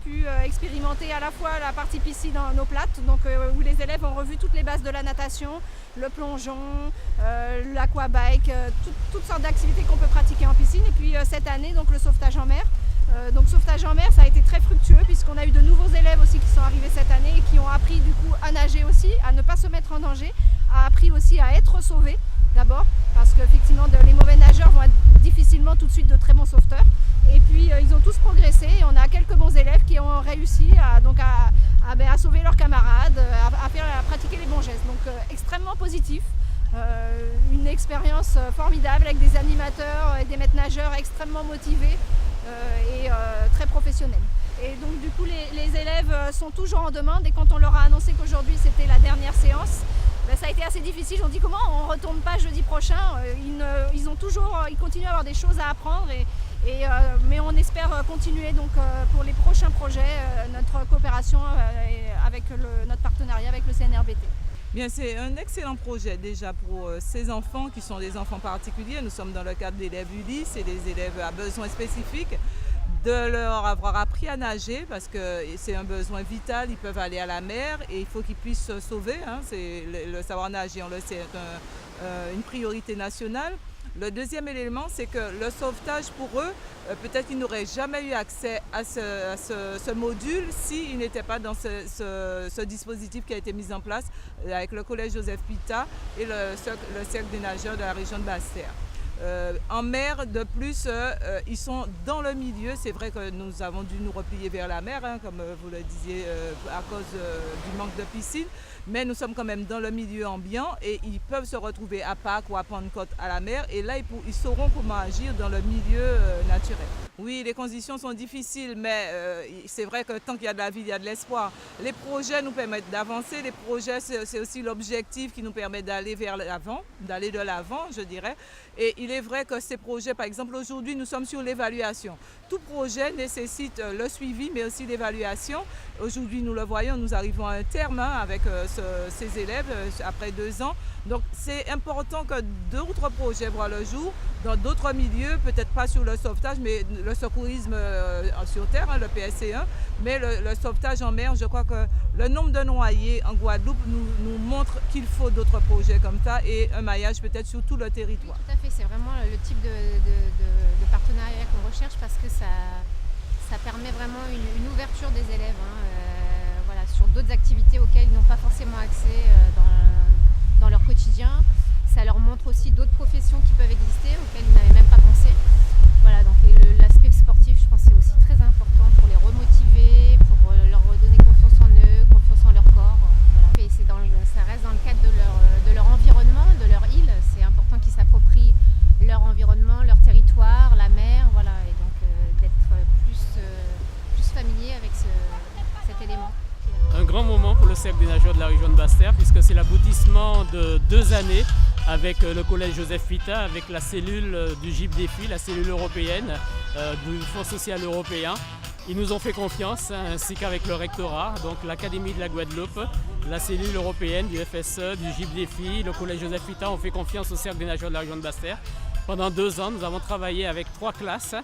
pu expérimenter à la fois la partie piscine en eau plate, donc où les élèves ont revu toutes les bases de la natation, le plongeon, l'aquabike, toutes sortes d'activités qu'on peut pratiquer en piscine. Et puis cette année, donc le sauvetage en mer. Donc sauvetage en mer, ça a été très fructueux puisqu'on a eu de nouveaux élèves aussi qui sont arrivés cette année et qui ont appris du coup à nager aussi, à ne pas se mettre en danger, a appris aussi à être sauvés d'abord parce qu'effectivement les mauvais nageurs vont être difficilement tout de suite de très bons sauveteurs. Et puis ils ont tous progressé et on a quelques bons élèves qui ont réussi à sauver leurs camarades, à pratiquer les bons gestes. Donc extrêmement positif. Une expérience formidable avec des animateurs et des maîtres nageurs extrêmement motivés et très professionnels. Et donc du coup les élèves sont toujours en demande et quand on leur a annoncé qu'aujourd'hui c'était la dernière séance, ça a été assez difficile. On dit comment on ne retourne pas jeudi prochain. Ils continuent à avoir des choses à apprendre mais on espère continuer donc pour les prochains projets notre coopération avec notre partenariat avec le CNRBT. Bien, c'est un excellent projet déjà pour ces enfants qui sont des enfants particuliers. Nous sommes dans le cadre d'élèves ULIS et des élèves à besoins spécifiques, de leur avoir appris à nager parce que c'est un besoin vital. Ils peuvent aller à la mer et il faut qu'ils puissent se sauver. C'est le savoir nager, on le sait, est une priorité nationale. Le deuxième élément, c'est que le sauvetage pour eux, peut-être qu'ils n'auraient jamais eu accès à ce module s'ils n'étaient pas dans ce dispositif qui a été mis en place avec le collège Joseph Pita et le cercle des nageurs de la région de Basse-Terre. En mer, de plus, ils sont dans le milieu. C'est vrai que nous avons dû nous replier vers la mer, comme vous le disiez, à cause du manque de piscine. Mais nous sommes quand même dans le milieu ambiant et ils peuvent se retrouver à Pâques ou à Pentecôte à la mer. Et là, ils sauront comment agir dans le milieu naturel. Oui, les conditions sont difficiles, mais c'est vrai que tant qu'il y a de la vie, il y a de l'espoir. Les projets nous permettent d'avancer. Les projets, c'est aussi l'objectif qui nous permet d'aller vers l'avant, d'aller de l'avant, je dirais. Et il est vrai que ces projets, par exemple, aujourd'hui, nous sommes sur l'évaluation. Tout projet nécessite le suivi, mais aussi l'évaluation. Aujourd'hui, nous le voyons, nous arrivons à un terme avec ces élèves après 2 ans. Donc, c'est important que d'autres projets voient le jour dans d'autres milieux, peut-être pas sur le sauvetage, mais le secourisme sur terre, le PSC1, mais le sauvetage en mer. Je crois que le nombre de noyés en Guadeloupe nous montre qu'il faut d'autres projets comme ça et un maillage peut-être sur tout le territoire. Oui, tout à fait, c'est vraiment le type de partenariat qu'on recherche parce que ça permet vraiment une ouverture des élèves sur d'autres activités auxquelles ils n'ont pas forcément accès dans leur quotidien. Ça leur montre aussi d'autres professions qui peuvent exister auxquelles ils n'avaient même pas pensé. Voilà, donc l'aspect sportif, je pense, c'est aussi très important pour les remotiver, pour leur redonner confiance en eux, confiance en leur corps. Voilà. Et ça reste dans le cadre de leur environnement, de leur île. C'est important qu'ils s'approprient leur environnement, leur territoire, la mer, voilà, et donc d'être plus familier avec cet élément. Un grand moment pour le cercle des nageurs de la région de Basse-Terre puisque c'est l'aboutissement de 2 années avec le collège Joseph Pita, avec la cellule du GIP Défi, la cellule européenne du Fonds social européen. Ils nous ont fait confiance ainsi qu'avec le rectorat, donc l'Académie de la Guadeloupe, la cellule européenne du FSE, du GIP Défi, le collège Joseph Pita ont fait confiance au cercle des nageurs de la région de Basse-Terre. Pendant 2 ans, nous avons travaillé avec 3 classes,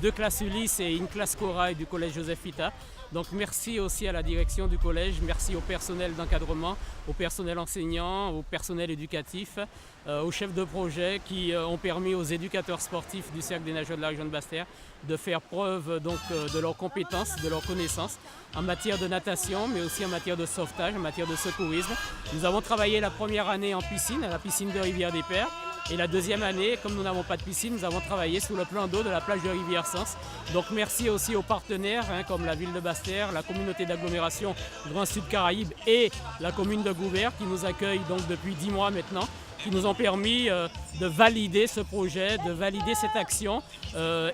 2 classes Ulysse et une classe Corail du collège Joseph Pita. Donc merci aussi à la direction du collège, merci au personnel d'encadrement, au personnel enseignant, au personnel éducatif, aux chefs de projet qui ont permis aux éducateurs sportifs du cercle des nageurs de la région de Basse-Terre de faire preuve donc, de leurs compétences, de leurs connaissances en matière de natation, mais aussi en matière de sauvetage, en matière de secourisme. Nous avons travaillé la première année en piscine, à la piscine de Rivière-des-Pères. Et la deuxième année, comme nous n'avons pas de piscine, nous avons travaillé sur le plan d'eau de la plage de Rivière-Sens. Donc merci aussi aux partenaires comme la ville de Basse-Terre, la communauté d'agglomération Grand Sud Caraïbes et la commune de Gouvert qui nous accueillent donc depuis 10 mois maintenant, qui nous ont permis de valider ce projet, de valider cette action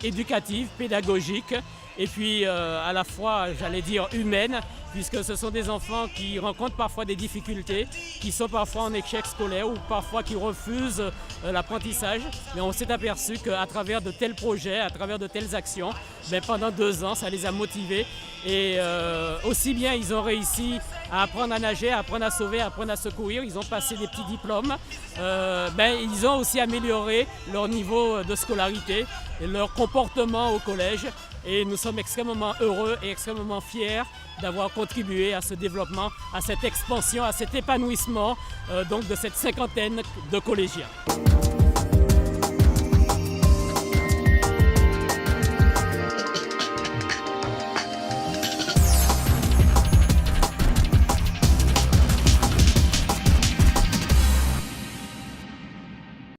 éducative, pédagogique et puis à la fois, j'allais dire, humaine, puisque ce sont des enfants qui rencontrent parfois des difficultés, qui sont parfois en échec scolaire ou parfois qui refusent l'apprentissage. Mais on s'est aperçu qu'à travers de tels projets, à travers de telles actions, pendant 2 ans, ça les a motivés. Et aussi bien ils ont réussi à apprendre à nager, à apprendre à sauver, à apprendre à secourir. Ils ont passé des petits diplômes. Ils ont aussi amélioré leur niveau de scolarité et leur comportement au collège. et nous sommes extrêmement heureux et extrêmement fiers d'avoir contribué à ce développement, à cette expansion, à cet épanouissement donc de cette cinquantaine de collégiens.